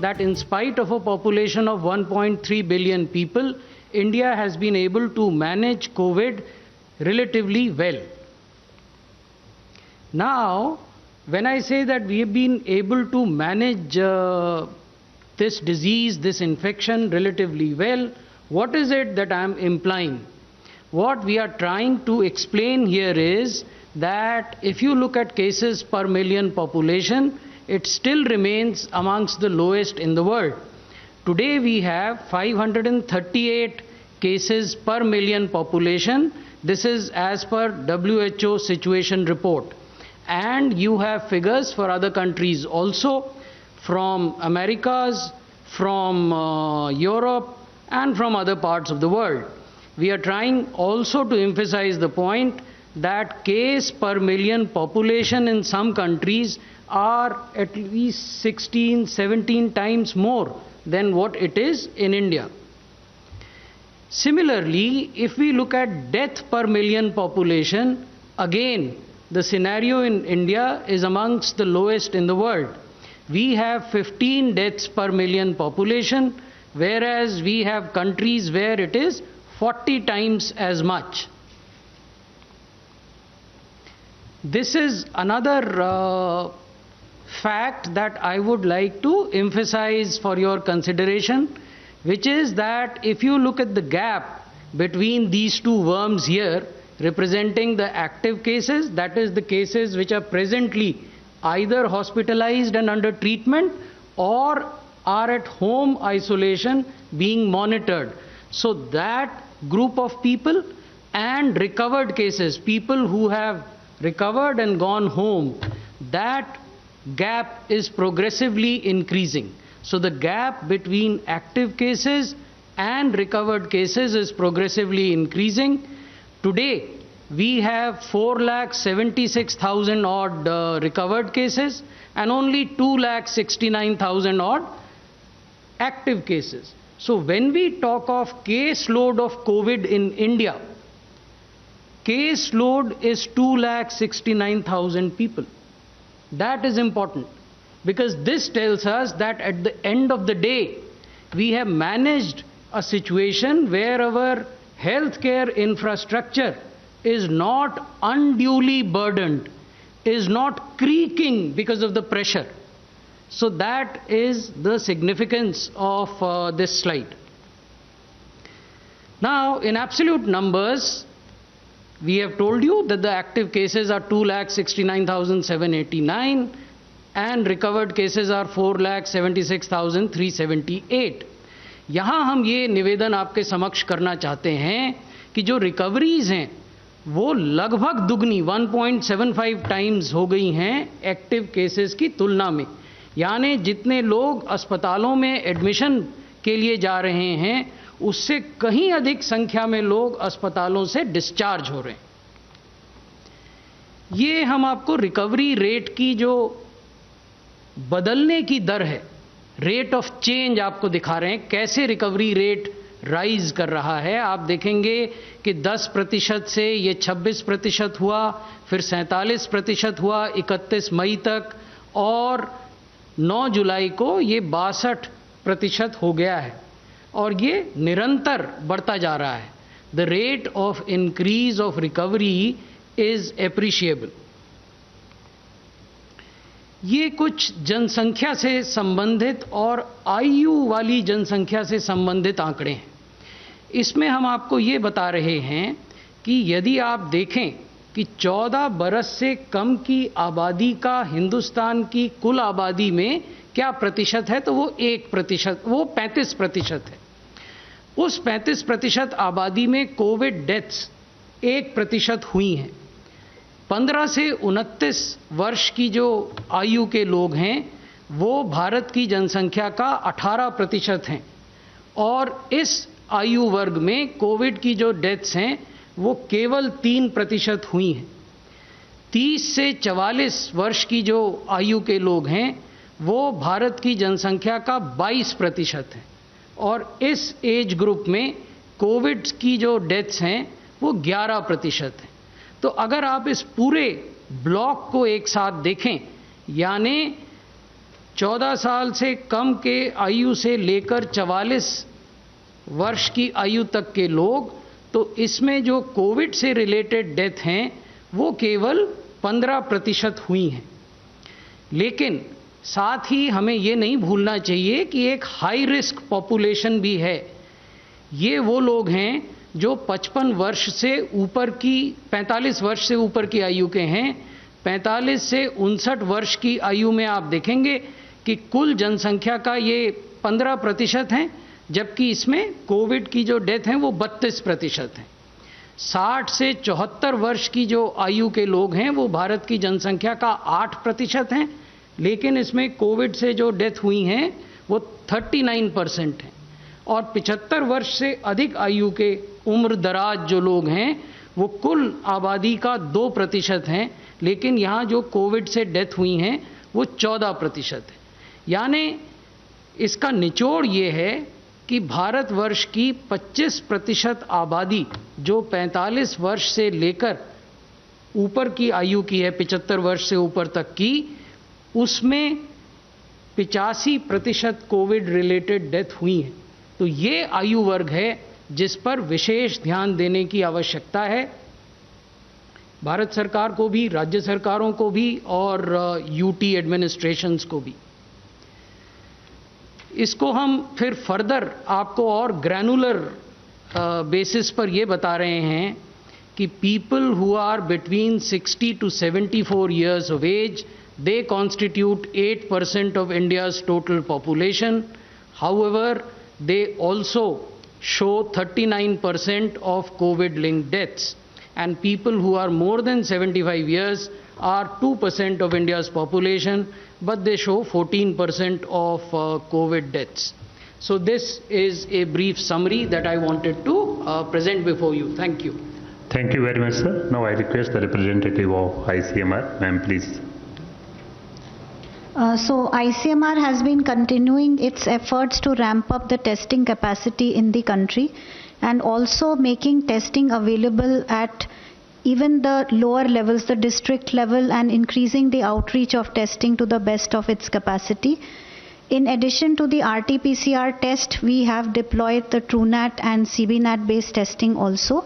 that in spite of a population of 1.3 billion people, India has been able to manage COVID relatively well. Now, when I say that we have been able to manage this disease, this infection relatively well, what is it that I am implying? What we are trying to explain here is that if you look at cases per million population, it still remains amongst the lowest in the world. Today we have 538 cases per million population. This is as per WHO situation report. And you have figures for other countries also, from Americas, from Europe, and from other parts of the world. We are trying also to emphasize the point that case per million population in some countries are at least 16, 17 times more than what it is in India. Similarly, if we look at death per million population, again, the scenario in India is amongst the lowest in the world. We have 15 deaths per million population, whereas we have countries where it is 40 times as much. This is another fact that I would like to emphasize for your consideration, which is that if you look at the gap between these two worms here, representing the active cases, that is the cases which are presently either hospitalized and under treatment or are at home isolation being monitored. So that group of people and recovered cases, people who have recovered and gone home, that gap is progressively increasing. So the gap between active cases and recovered cases is progressively increasing. Today, we have 4,76,000 odd recovered cases and only 2,69,000 odd active cases. So when we talk of caseload of COVID in India, caseload is 2,69,000 people. That is important, because this tells us that at the end of the day, we have managed a situation where our healthcare infrastructure is not unduly burdened, is not creaking because of the pressure. So that is the significance of this slide. Now, in absolute numbers, we have told you that the active cases are 2,69,789 and recovered cases are 4,76,378. यहाँ हम ये निवेदन आपके समक्ष करना चाहते हैं कि जो रिकवरीज हैं वो लगभग दुगनी 1.75 टाइम्स हो गई हैं एक्टिव केसेस की तुलना में। यानी जितने लोग अस्पतालों में एडमिशन के लिए जा रहे हैं उससे कहीं अधिक संख्या में लोग अस्पतालों से डिस्चार्ज हो रहे हैं। ये हम आपको रिकवरी रेट की जो बदलने की दर है, रेट ऑफ चेंज आपको दिखा रहे हैं, कैसे रिकवरी रेट राइज कर रहा है। आप देखेंगे कि 10% से ये 26% हुआ, फिर 47% हुआ 31 मई तक, और 9 जुलाई को ये 62% हो गया है और ये निरंतर बढ़ता जा रहा है। The rate of increase of recovery is appreciable. ये कुछ जनसंख्या से संबंधित और आयु वाली जनसंख्या से संबंधित आंकड़े हैं। इसमें हम आपको ये बता रहे हैं कि यदि आप देखें कि 14 बरस से कम की आबादी का हिंदुस्तान की कुल आबादी में क्या प्रतिशत है, तो वो 1%, वो 35% है। उस 35% आबादी में कोविड डेथ्स 1% हुई हैं। 15 से 29 वर्ष की जो आयु के लोग हैं वो भारत की जनसंख्या का 18% हैं, और इस आयु वर्ग में कोविड की जो डेथ्स हैं वो केवल 3% हुई हैं। 30 से 44 वर्ष की जो आयु के लोग हैं वो भारत की जनसंख्या का 22% है, और इस एज ग्रुप में कोविड की जो डेथ्स हैं वो 11% हैं। तो अगर आप इस पूरे ब्लॉक को एक साथ देखें, यानी 14 साल से कम के आयु से लेकर 44 वर्ष की आयु तक के लोग, तो इसमें जो कोविड से रिलेटेड डेथ हैं वो केवल 15% हुई हैं। लेकिन साथ ही हमें ये नहीं भूलना चाहिए कि एक हाई रिस्क पॉपुलेशन भी है। ये वो लोग हैं जो 55 वर्ष से ऊपर की 45 वर्ष से ऊपर की आयु के हैं। 45 से 59 वर्ष की आयु में आप देखेंगे कि कुल जनसंख्या का ये 15% है, जबकि इसमें कोविड की जो डेथ हैं वो 32% हैं। 60 से 74 वर्ष की जो आयु के लोग हैं वो भारत की जनसंख्या का 8% हैं, लेकिन इसमें कोविड से जो डेथ हुई हैं वो 39% हैं। और 75 वर्ष से अधिक आयु के उम्र दराज जो लोग हैं वो कुल आबादी का 2% हैं, लेकिन यहाँ जो कोविड से डेथ हुई हैं वो 14% है। यानी इसका निचोड़ ये है कि भारतवर्ष की 25% आबादी जो 45 वर्ष से लेकर ऊपर की आयु की है, 75 वर्ष से ऊपर तक की, उसमें 85% कोविड रिलेटेड डेथ हुई हैं। तो ये आयु वर्ग है जिस पर विशेष ध्यान देने की आवश्यकता है, भारत सरकार को भी, राज्य सरकारों को भी और यूटी एडमिनिस्ट्रेशंस को भी। इसको हम फिर फर्दर आपको और ग्रैनुलर बेसिस पर ये बता रहे हैं कि people who are between 60 to 74 years of age, they constitute 8% of India's total population. However, they also show 39% of COVID-linked deaths. And people who are more than 75 years are 2% of India's population, but they show 14% of COVID deaths. So this is a brief summary that I wanted to present before you. Thank you. Thank you very much, sir. Now I request the representative of ICMR, ma'am, please. So ICMR has been continuing its efforts to ramp up the testing capacity in the country and also making testing available at even the lower levels, the district level, and increasing the outreach of testing to the best of its capacity. In addition to the RT-PCR test, we have deployed the TrueNat and CBNat based testing also.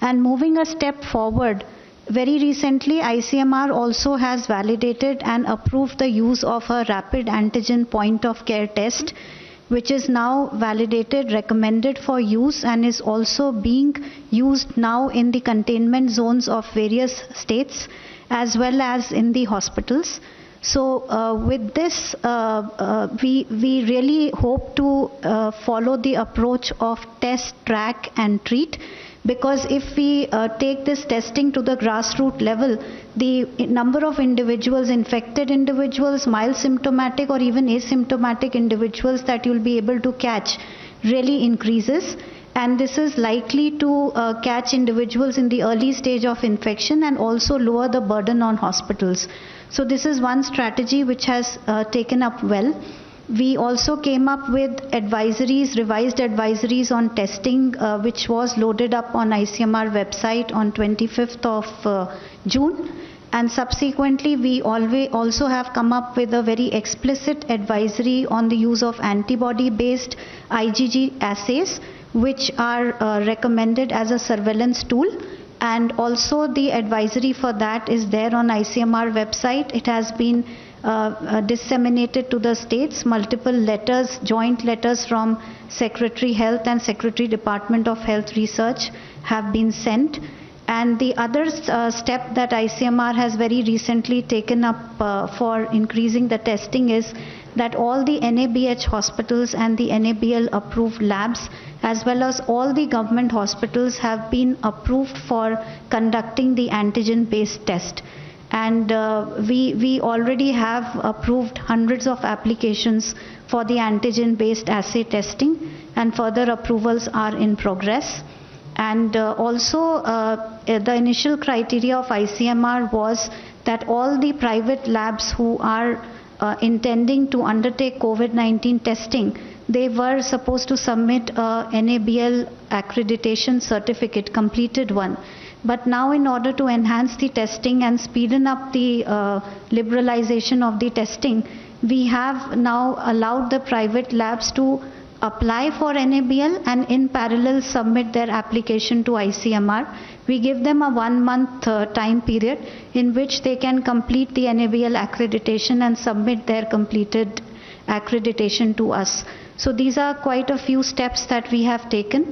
And moving a step forward, very recently ICMR also has validated and approved the use of a rapid antigen point of care test, which is now validated, recommended for use, and is also being used now in the containment zones of various states as well as in the hospitals. So with this, we really hope to follow the approach of test, track and treat, because if we take this testing to the grassroots level, the number of individuals, infected individuals, mild symptomatic or even asymptomatic individuals that you'll be able to catch really increases. And this is likely to catch individuals in the early stage of infection and also lower the burden on hospitals. So this is one strategy which has taken up well. We also came up with advisories, revised advisories on testing, which was loaded up on ICMR website on 25th of June. And subsequently, we also have come up with a very explicit advisory on the use of antibody-based IgG assays, which are recommended as a surveillance tool. And also the advisory for that is there on ICMR website. It has been disseminated to the states. Multiple letters, joint letters from Secretary Health and Secretary Department of Health Research have been sent. And the other step that ICMR has very recently taken up for increasing the testing is that all the NABH hospitals and the NABL approved labs, as well as all the government hospitals, have been approved for conducting the antigen based test. And we already have approved hundreds of applications for the antigen based assay testing, and further approvals are in progress. And also the initial criteria of ICMR was that all the private labs who are intending to undertake COVID-19 testing, they were supposed to submit a NABL accreditation certificate, completed one. But now, in order to enhance the testing and speeden up the liberalization of the testing, we have now allowed the private labs to apply for NABL and in parallel submit their application to ICMR. We give them a 1 month time period in which they can complete the NABL accreditation and submit their completed accreditation to us. So these are quite a few steps that we have taken.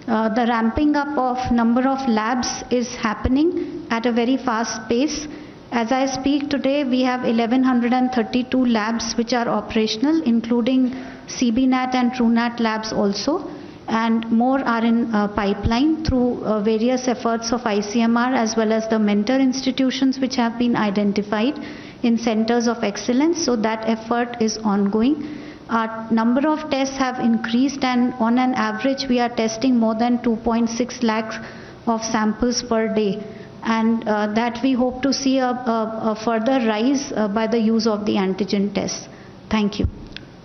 The ramping up of number of labs is happening at a very fast pace. As I speak today, we have 1132 labs which are operational, including CBNAT and TrueNAT labs also, and more are in pipeline through various efforts of ICMR as well as the mentor institutions which have been identified in centers of excellence. So that effort is ongoing. Our number of tests have increased, and on an average we are testing more than 2.6 lakhs of samples per day, and that we hope to see a further rise by the use of the antigen tests. Thank you.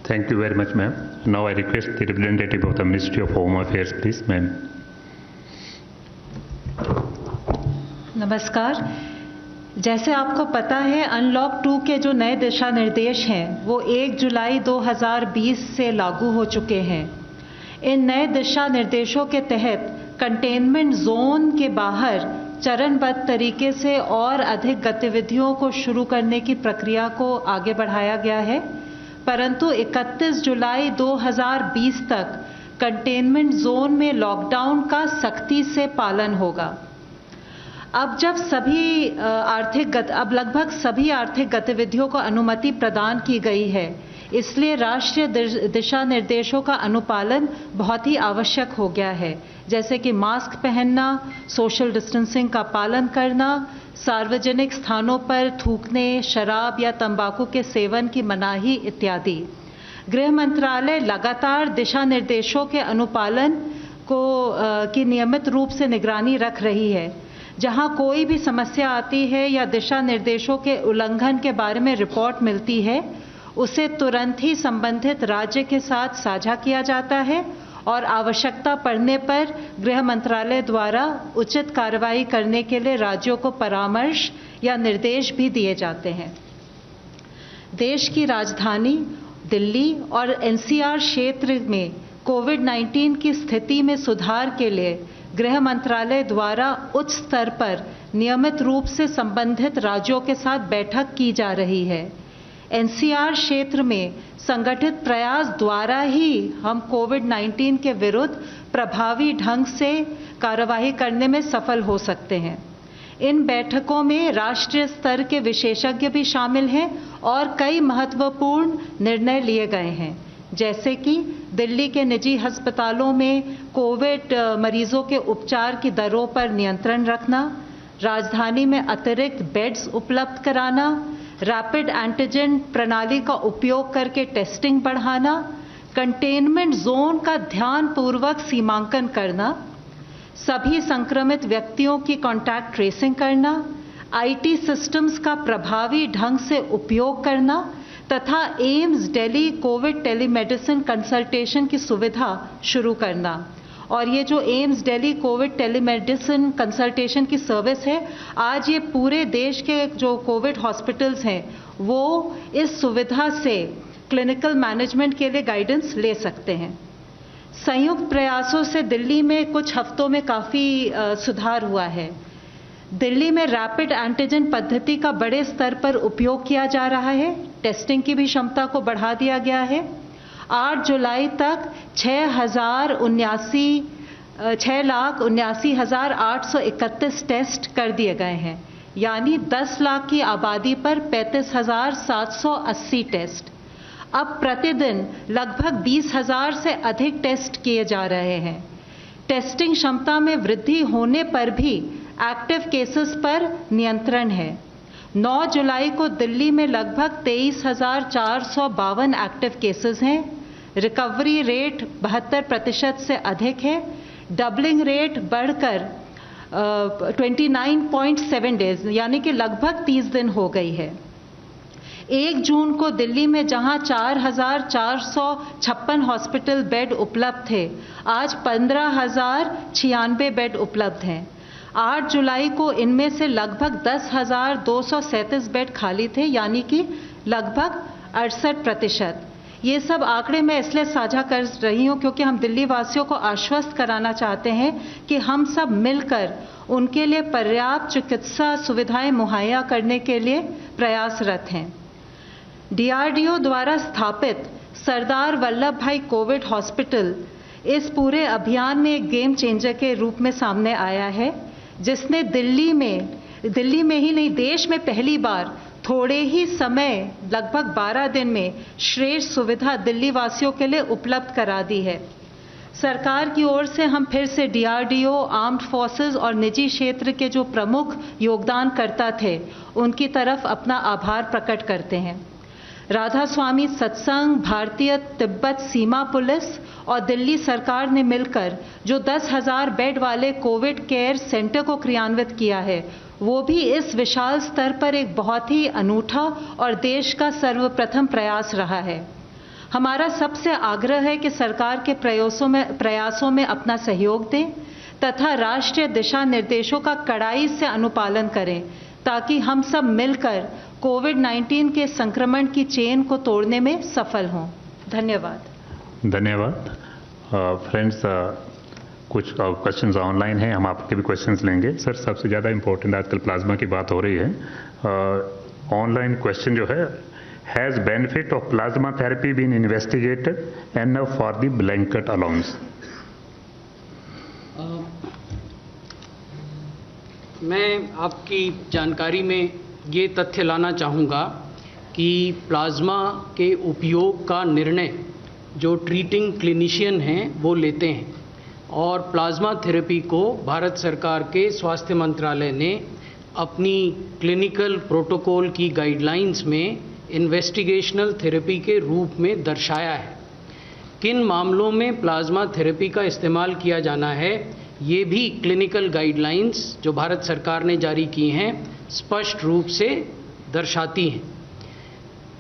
Thank you very much, ma'am. Now I request the representative of the Ministry of Home Affairs, please, ma'am. नमस्कार। जैसे आपको पता है, unlock 2 के जो नए दिशा निर्देश हैं वो 1 जुलाई 2020 से लागू हो चुके हैं। इन नए दिशा निर्देशों के तहत कंटेनमेंट जोन के बाहर चरणबद्ध तरीके से और अधिक गतिविधियों को शुरू करने की प्रक्रिया को आगे बढ़ाया गया है, परंतु 31 जुलाई 2020 तक कंटेनमेंट जोन में लॉकडाउन का सख्ती से पालन होगा। अब लगभग सभी आर्थिक गतिविधियों को अनुमति प्रदान की गई है, इसलिए राष्ट्रीय दिशा निर्देशों का अनुपालन बहुत ही आवश्यक हो गया है, जैसे कि मास्क पहनना, सोशल डिस्टेंसिंग का पालन करना, सार्वजनिक स्थानों पर थूकने, शराब या तंबाकू के सेवन की मनाही इत्यादि। गृह मंत्रालय लगातार दिशा निर्देशों के अनुपालन की नियमित रूप से निगरानी रख रही है। जहां कोई भी समस्या आती है या दिशा निर्देशों के उल्लंघन के बारे में रिपोर्ट मिलती है, उसे तुरंत ही संबंधित राज्य के साथ साझा किया जाता है और आवश्यकता पड़ने पर गृह मंत्रालय द्वारा उचित कार्रवाई करने के लिए राज्यों को परामर्श या निर्देश भी दिए जाते हैं। देश की राजधानी दिल्ली और NCR क्षेत्र में कोविड-19 की स्थिति में सुधार के लिए गृह मंत्रालय द्वारा उच्च स्तर पर नियमित रूप से संबंधित राज्यों के साथ बैठक की जा रही है। NCR क्षेत्र में संगठित प्रयास द्वारा ही हम कोविड-19 के विरुद्ध प्रभावी ढंग से कार्यवाही करने में सफल हो सकते हैं। इन बैठकों में राष्ट्रीय स्तर के विशेषज्ञ भी शामिल हैं और कई महत्वपूर्ण निर्णय लिए गए हैं, जैसे कि दिल्ली के निजी अस्पतालों में कोविड मरीजों के उपचार की दरों पर नियंत्रण रखना, राजधानी में अतिरिक्त बेड्स उपलब्ध कराना, रैपिड एंटीजन प्रणाली का उपयोग करके टेस्टिंग बढ़ाना, कंटेनमेंट जोन का ध्यानपूर्वक सीमांकन करना, सभी संक्रमित व्यक्तियों की कॉन्टैक्ट ट्रेसिंग करना, IT सिस्टम्स का प्रभावी ढंग से उपयोग करना तथा AIIMS Delhi Covid telemedicine consultation की सुविधा शुरू करना। और ये जो AIIMS Delhi Covid telemedicine consultation की सर्विस है, आज ये पूरे देश के जो कोविड हॉस्पिटल्स हैं वो इस सुविधा से क्लिनिकल मैनेजमेंट के लिए गाइडेंस ले सकते हैं। संयुक्त प्रयासों से दिल्ली में कुछ हफ्तों में काफ़ी सुधार हुआ है। दिल्ली में रैपिड एंटीजन पद्धति का बड़े स्तर पर उपयोग किया जा रहा है। टेस्टिंग की भी क्षमता को बढ़ा दिया गया है। 8 जुलाई तक 6,79,831 टेस्ट कर दिए गए हैं, यानी 10 लाख की आबादी पर 35,780 टेस्ट। अब प्रतिदिन लगभग 20,000 से अधिक टेस्ट किए जा रहे हैं। टेस्टिंग क्षमता में वृद्धि होने पर भी एक्टिव केसेस पर नियंत्रण है। 9 जुलाई को दिल्ली में लगभग 23,452 एक्टिव केसेस हैं। रिकवरी रेट 72% से अधिक है। डबलिंग रेट बढ़कर 29.7 डेज यानी कि लगभग 30 दिन हो गई है। 1 जून को दिल्ली में जहां 4,456 हॉस्पिटल बेड उपलब्ध थे, आज 15,096 बेड उपलब्ध हैं। 8 जुलाई को इनमें से लगभग 10,237 बेड खाली थे, यानी कि लगभग 68%। ये सब आंकड़े मैं इसलिए साझा कर रही हूँ क्योंकि हम दिल्ली वासियों को आश्वस्त कराना चाहते हैं कि हम सब मिलकर उनके लिए पर्याप्त चिकित्सा सुविधाएं मुहैया करने के लिए प्रयासरत हैं। DRDO द्वारा स्थापित सरदार वल्लभ भाई कोविड हॉस्पिटल इस पूरे अभियान में एक गेम चेंजर के रूप में सामने आया है, जिसने दिल्ली में ही नहीं देश में पहली बार थोड़े ही समय लगभग 12 दिन में श्रेष्ठ सुविधा दिल्ली वासियों के लिए उपलब्ध करा दी है। सरकार की ओर से हम फिर से DRDO, आर्म्ड फोर्सेस और निजी क्षेत्र के जो प्रमुख योगदानकर्ता थे उनकी तरफ अपना आभार प्रकट करते हैं। राधा स्वामी सत्संग, भारतीय तिब्बत सीमा पुलिस और दिल्ली सरकार ने मिलकर जो 10,000 बेड वाले कोविड केयर सेंटर को क्रियान्वित किया है, वो भी इस विशाल स्तर पर एक बहुत ही अनूठा और देश का सर्वप्रथम प्रयास रहा है। हमारा सबसे आग्रह है कि सरकार के प्रयासों में अपना सहयोग दें तथा राष्ट्रीय दिशा निर्देशों का कड़ाई से अनुपालन करें, ताकि हम सब मिलकर कोविड-19 के संक्रमण की चेन को तोड़ने में सफल हों। धन्यवाद। धन्यवाद। फ्रेंड्स, कुछ क्वेश्चंस ऑनलाइन हैं, हम आपके भी क्वेश्चंस लेंगे। सर, सबसे ज़्यादा इम्पोर्टेंट आजकल प्लाज्मा की बात हो रही है। ऑनलाइन क्वेश्चन जो है, has benefit of plasma therapy been investigated enough for the blanket allowance? मैं आपकी जानकारी में ये तथ्य लाना चाहूँगा कि प्लाज्मा के उपयोग का निर्णय जो ट्रीटिंग क्लिनिशियन हैं वो लेते हैं, और प्लाज्मा थेरेपी को भारत सरकार के स्वास्थ्य मंत्रालय ने अपनी क्लिनिकल प्रोटोकॉल की गाइडलाइंस में इन्वेस्टिगेशनल थेरेपी के रूप में दर्शाया है। किन मामलों में प्लाज्मा थेरेपी का इस्तेमाल किया जाना है, ये भी क्लिनिकल गाइडलाइंस जो भारत सरकार ने जारी की हैं स्पष्ट रूप से दर्शाती हैं।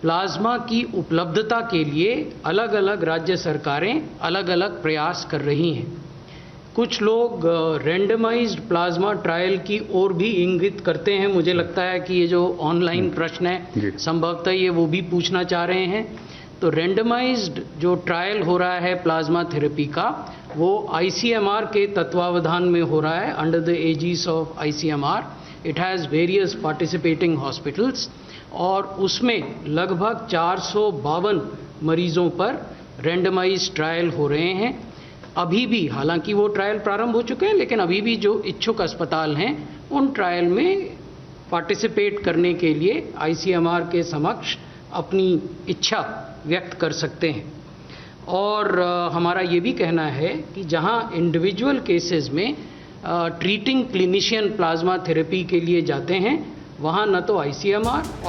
प्लाज्मा की उपलब्धता के लिए अलग अलग राज्य सरकारें अलग अलग प्रयास कर रही हैं। कुछ लोग रैंडमाइज्ड प्लाज्मा ट्रायल की ओर भी इंगित करते हैं। मुझे लगता है कि ये जो ऑनलाइन प्रश्न है संभवतः ये वो भी पूछना चाह रहे हैं। तो रैंडमाइज्ड जो ट्रायल हो रहा है प्लाज्मा थेरेपी का, वो ICMR के तत्वावधान में हो रहा है, under the aegis of ICMR। It has various participating hospitals, और उसमें लगभग 452 मरीजों पर रैंडमाइज्ड ट्रायल हो रहे हैं। अभी भी, हालांकि वो ट्रायल प्रारंभ हो चुके हैं, लेकिन अभी भी जो इच्छुक अस्पताल हैं उन ट्रायल में पार्टिसिपेट करने के लिए ICMR के समक्ष अपनी इच्छा व्यक्त कर सकते हैं। और हमारा ये भी कहना है कि जहां इंडिविजुअल केसेस में ट्रीटिंग क्लिनिशियन प्लाज्मा थेरेपी के लिए जाते हैं, वहां न तो ICMR